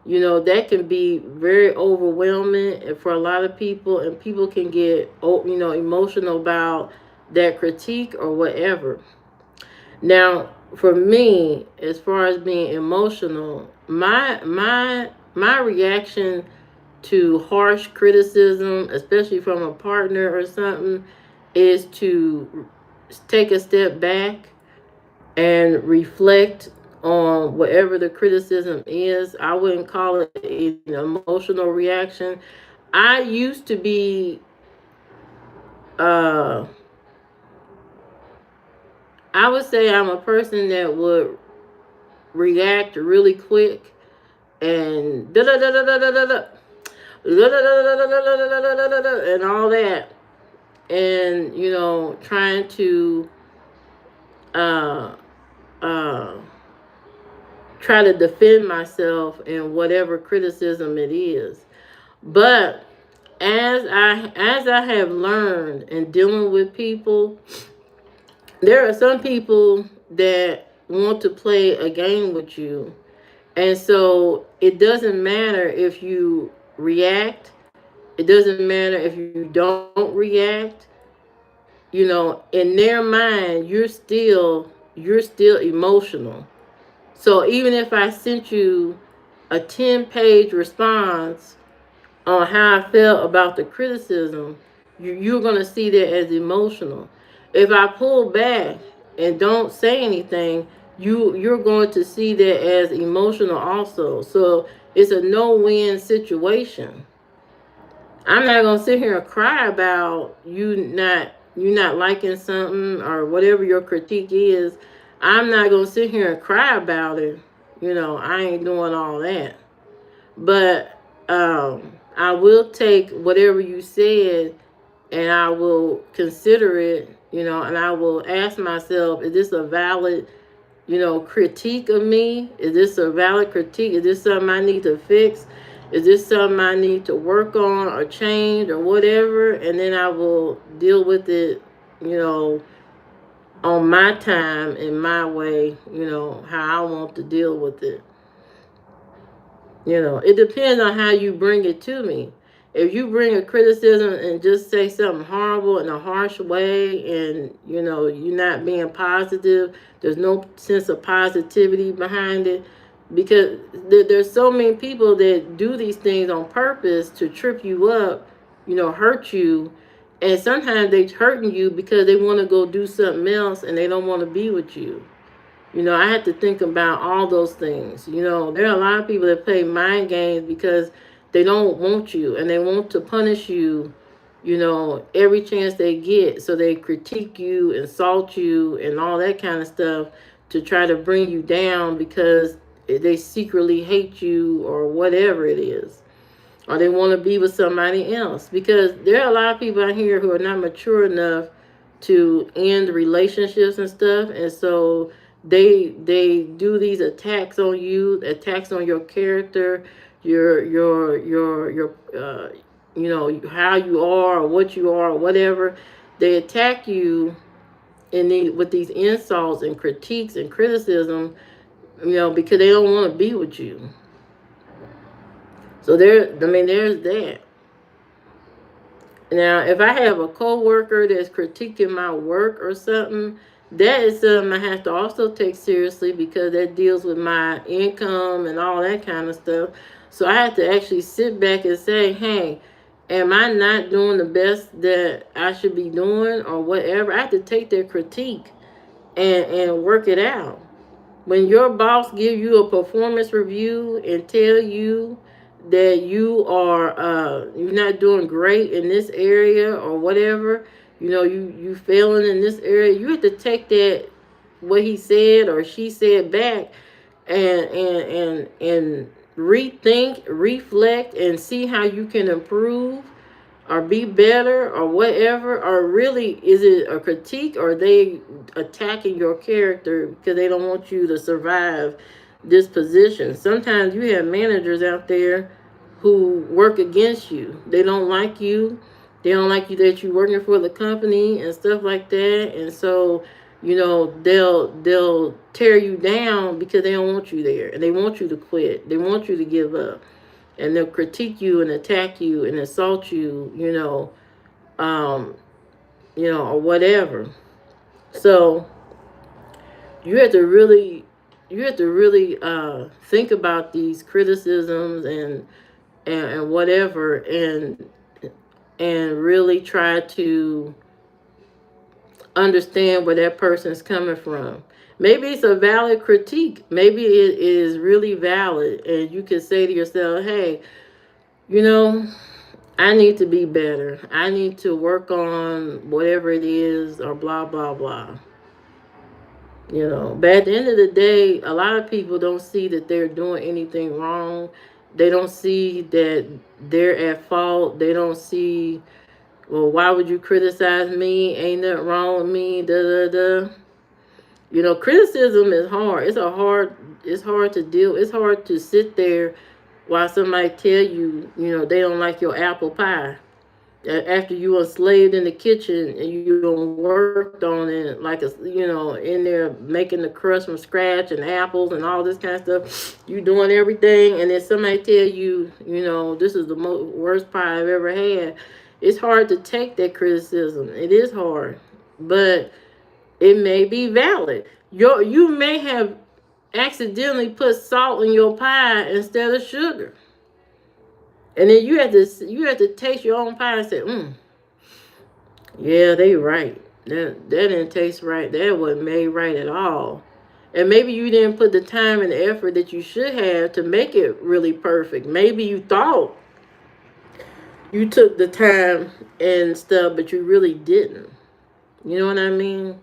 A: That can be very overwhelming for a lot of people, and people can get, emotional about that critique or whatever. Now, for me, as far as being emotional, my reaction to harsh criticism, especially from a partner or something, is to take a step back and reflect on whatever the criticism is. I wouldn't call it an emotional reaction. I used to be, uh, I would say I'm a person that would react really quick and da da da da da da da da and all that, and trying to uh uh try to defend myself in whatever criticism it is. But as I have learned in dealing with people, there are some people that want to play a game with you. And so it doesn't matter if you react. It doesn't matter if you don't react. In their mind, you're still emotional. So even if I sent you a 10-page response on how I felt about the criticism, you're going to see that as emotional. If I pull back and don't say anything, you're going to see that as emotional also. So it's a no-win situation. I'm not gonna sit here and cry about you not liking something or whatever your critique is. I'm not gonna sit here and cry about it. I ain't doing all that. But I will take whatever you said and I will consider it, and I will ask myself, is this a valid, critique of me? Is this a valid critique? Is this something I need to fix? Is this something I need to work on or change or whatever? And then I will deal with it, on my time, in my way, how I want to deal with it. It depends on how you bring it to me. If you bring a criticism and just say something horrible in a harsh way, and you're not being positive, there's no sense of positivity behind it, because there's so many people that do these things on purpose to trip you up, hurt you, and sometimes they're hurting you because they want to go do something else and they don't want to be with you. I had to think about all those things. There are a lot of people that play mind games because they don't want you and they want to punish you, every chance they get. So they critique you, insult you, and all that kind of stuff to try to bring you down because they secretly hate you or whatever it is. Or they want to be with somebody else. Because there are a lot of people out here who are not mature enough to end relationships and stuff, and so they do these attacks on you, attacks on your character, your how you are or what you are or whatever. They attack you with these insults and critiques and criticism, because they don't want to be with you. So there's that. Now, if I have a coworker that's critiquing my work or something, that is something I have to also take seriously because that deals with my income and all that kind of stuff. So I have to actually sit back and say, hey, am I not doing the best that I should be doing or whatever? I have to take their critique and work it out. When your boss give you a performance review and tell you that you're not doing great in this area or whatever, you failing in this area, you have to take that, what he said or she said, back and rethink, reflect, and see how you can improve or be better or whatever. Or really, is it a critique or are they attacking your character because they don't want you to survive this position? Sometimes you have managers out there who work against you. They don't like you. They don't like you that you're working for the company and stuff like that. And so, they'll tear you down because they don't want you there. And they want you to quit. They want you to give up. And they'll critique you and attack you and insult you, or whatever. So you have to really think about these criticisms and whatever, and really try to understand where that person's coming from. Maybe it's a valid critique. Maybe it is really valid, and you can say to yourself, hey, I need to be better. I need to work on whatever it is, or blah, blah, blah. But at the end of the day, a lot of people don't see that they're doing anything wrong. They don't see that they're at fault. They don't see, well, why would you criticize me? Ain't nothing wrong with me, da, da, da. Criticism is hard. It's hard to deal. It's hard to sit there while somebody tell you, they don't like your apple pie. After you were slaved in the kitchen and you worked on it, like in there making the crust from scratch and apples and all this kind of stuff, you doing everything, and then somebody tell you, this is the worst pie I've ever had. It's hard to take that criticism. It is hard, but it may be valid. You may have accidentally put salt in your pie instead of sugar. And then you have to taste your own pie and say, yeah, they right. That didn't taste right. That wasn't made right at all. And maybe you didn't put the time and the effort that you should have to make it really perfect. Maybe you thought you took the time and stuff, but you really didn't. You know what I mean?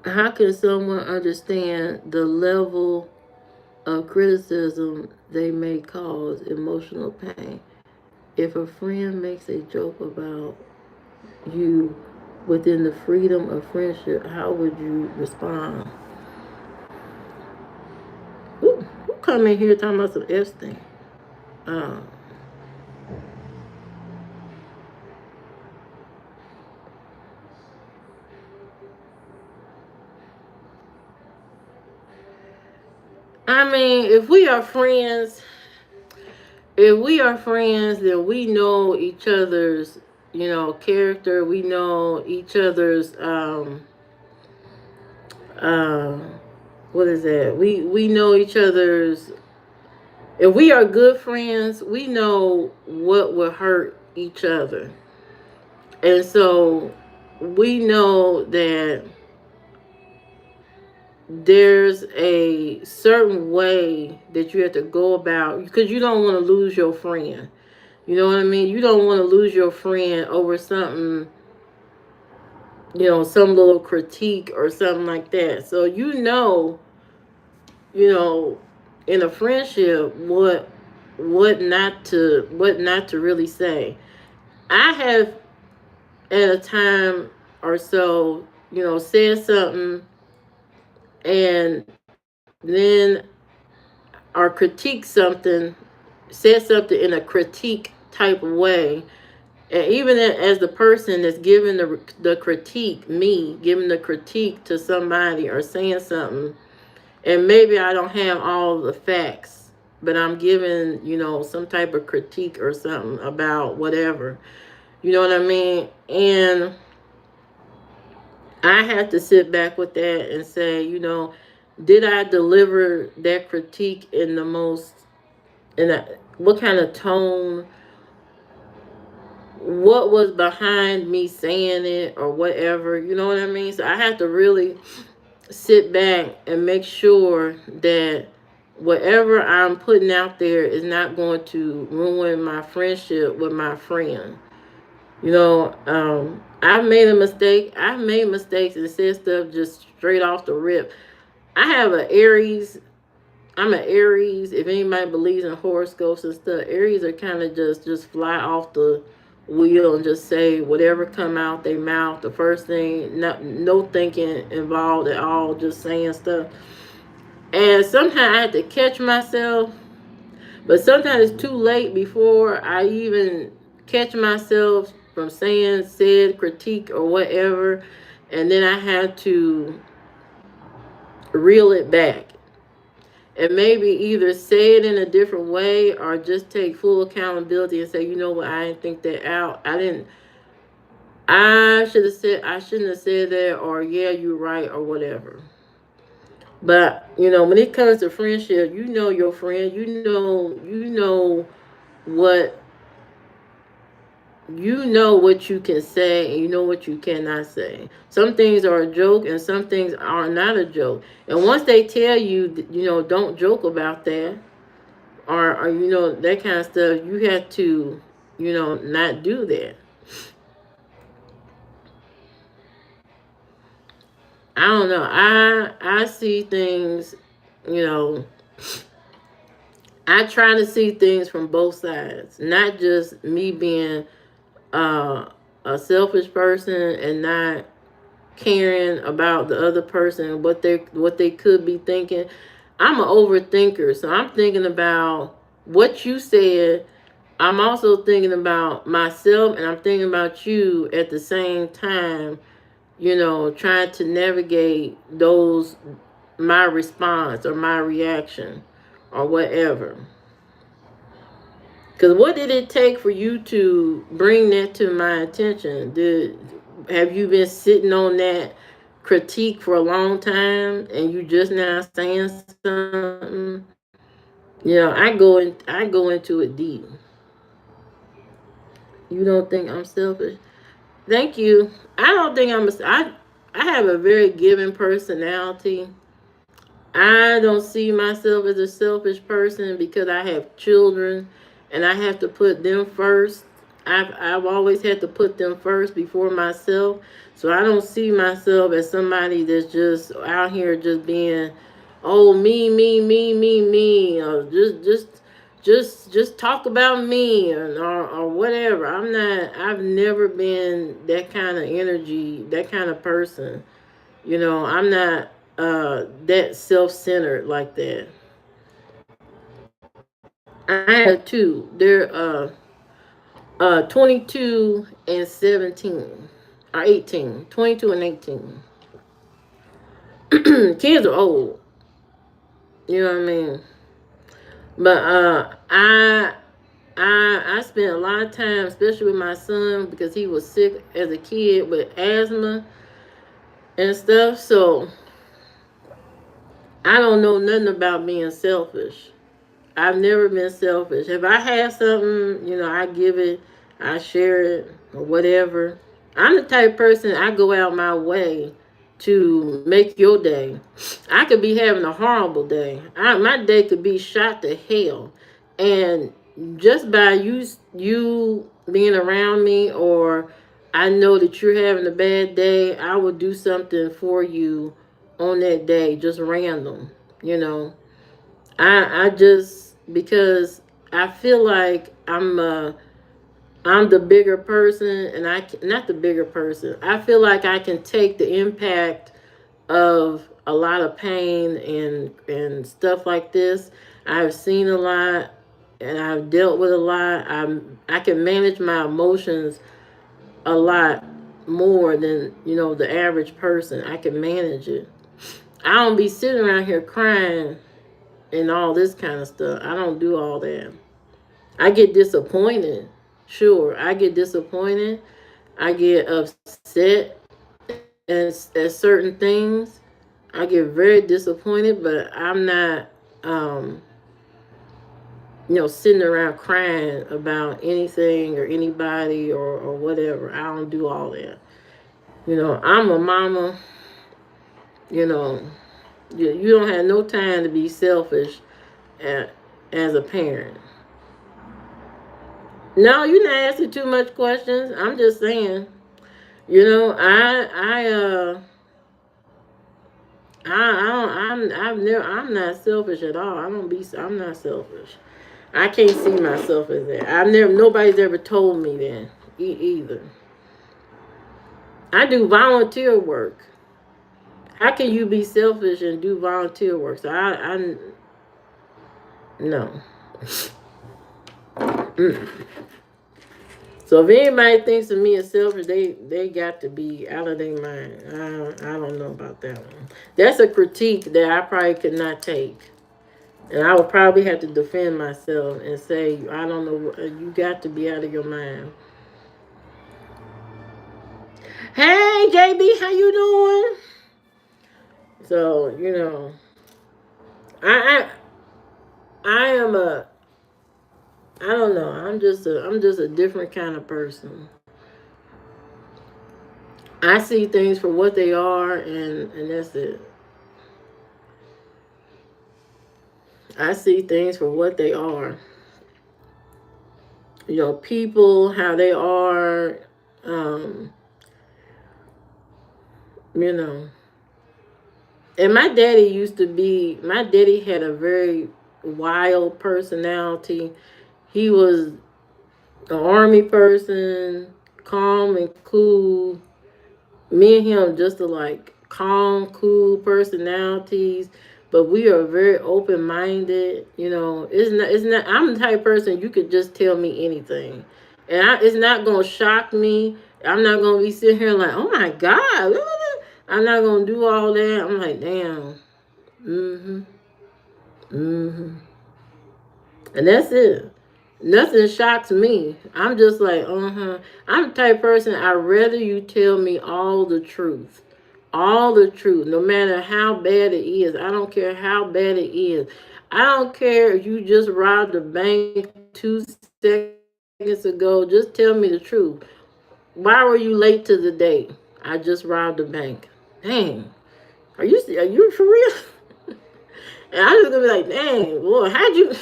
A: How can someone understand the level of criticism they may cause emotional pain? If a friend makes a joke about you within the freedom of friendship, how would you respond? Who come in here talking about some F thing? Uh, I mean, if we are friends, then we know each other's, character. We know each other's, uh, what is that? We know each other's. If we are good friends, we know what will hurt each other, and so we know that there's a certain way that you have to go about, because you don't want to lose your friend. You know what I mean? You don't want to lose your friend over something, some little critique or something like that. So you know, in a friendship, what not to really say. I have at a time or so, said something and then or critiqued something, said something in a critique type of way. And even as the person that's giving the critique, me giving the critique to somebody or saying something, and maybe I don't have all the facts, but I'm giving, some type of critique or something about whatever. You know what I mean? And I have to sit back with that and say, did I deliver that critique in the most, what kind of tone, what was behind me saying it or whatever, you know what I mean? So I have to really sit back and make sure that whatever I'm putting out there is not going to ruin my friendship with my friend. I've made a mistake. I've made mistakes and said stuff just straight off the rip. I have an Aries. I'm an Aries. If anybody believes in horoscopes and stuff, Aries are kind of just fly off the wheel and just say whatever come out their mouth. The first thing, no thinking involved at all, just saying stuff. And sometimes I have to catch myself, but sometimes it's too late before I even catch myself from saying said critique or whatever, and then I have to reel it back and maybe either say it in a different way or just take full accountability and say, you know what, I didn't think that out. I shouldn't have said that, or yeah, you're right, or whatever. But when it comes to friendship, you know your friend, what what you can say and you know what you cannot say. Some things are a joke and some things are not a joke. And once they tell you, don't joke about that, or that kind of stuff, you have to, not do that. I don't know. I see things, you know, I try to see things from both sides, not just me being uh, a selfish person and not caring about the other person, what they could be thinking. I'm an overthinker, so I'm thinking about what you said. I'm also thinking about myself and I'm thinking about you at the same time, trying to navigate those, my response or my reaction or whatever. Because what did it take for you to bring that to my attention? Have you been sitting on that critique for a long time and you just now saying something? I go into it deep. You don't think I'm selfish? Thank you. I don't think I have a very giving personality. I don't see myself as a selfish person because I have children and I have to put them first. I've always had to put them first before myself. So I don't see myself as somebody that's just out here just being, oh, me, me, me, me, me, or just just talk about me, or whatever. I've never been that kind of energy, that kind of person. I'm not that self-centered like that. I have two. They're 22 and 17, or 18. 22 and 18. Kids are old. You know what I mean? But I spent a lot of time, especially with my son, because he was sick as a kid with asthma and stuff. So I don't know nothing about being selfish. I've never been selfish. If I have something, I give it, I share it, or whatever. I'm the type of person, I go out my way to make your day. I could be having a horrible day. My day could be shot to hell, and just by you being around me, or I know that you're having a bad day, I will do something for you on that day, just random. You know, I just, because I feel like I'm the bigger person, and not the bigger person. I feel like I can take the impact of a lot of pain and stuff like this. I've seen a lot, and I've dealt with a lot. I can manage my emotions a lot more than the average person. I can manage it. I don't be sitting around here crying and all this kind of stuff. I don't do all that. I get disappointed. Sure, I get disappointed. I get upset at certain things. I get very disappointed, but I'm not, um, sitting around crying about anything or anybody, or whatever. I don't do all that. I'm a mama. You know, you don't have no time to be selfish as a parent. No, you're not asking too much questions. I'm just saying. I'm not selfish at all. I'm not selfish. I can't see myself as that. Nobody's ever told me that either. I do volunteer work. How can you be selfish and do volunteer work? So I no. Mm. So if anybody thinks of me as selfish, they got to be out of their mind. I don't know about that one. That's a critique that I probably could not take. And I would probably have to defend myself and say, I don't know, you got to be out of your mind. Hey, JB, how you doing? So, I I am a, I don't know. I'm just a different kind of person. I see things for what they are, and that's it. I see things for what they are. People, how they are, um, you know. And my daddy had a very wild personality. He was an army person, calm and cool. Me and him just like calm, cool personalities, but we are very open minded. It's not. I'm the type of person you could just tell me anything, and it's not gonna shock me. I'm not gonna be sitting here like, oh my god. I'm not gonna do all that. I'm like, damn. Mm-hmm. Mm-hmm. And that's it. Nothing shocks me. I'm just like, uh-huh. I'm the type of person, I'd rather you tell me all the truth. All the truth. No matter how bad it is. I don't care how bad it is. I don't care if you just robbed the bank 2 seconds ago. Just tell me the truth. Why were you late to the date? I just robbed the bank. Dang. Are you for real? And I'm just gonna be like, dang, boy, how'd you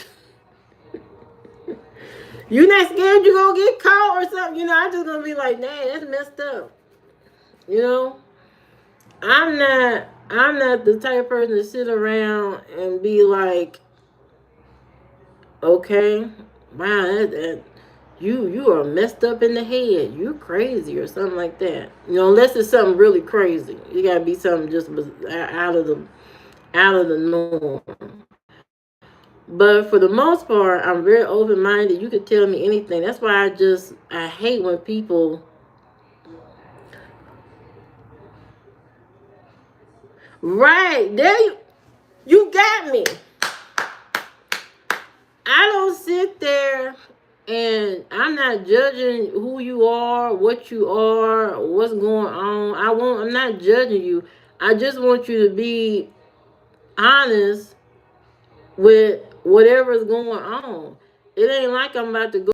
A: you not scared you gonna get caught or something? I just gonna be like, dang, that's messed up. You know? I'm not the type of person to sit around and be like, Okay, wow, you are messed up in the head. You crazy or something like that. Unless it's something really crazy. You gotta be something just out of the norm. But for the most part, I'm very open minded. You could tell me anything. That's why I hate when people. Right there, you got me. I don't sit there and I'm not judging who you are, what you are, what's going on. I'm not judging you. I just want you to be honest with whatever's going on. It ain't like I'm about to go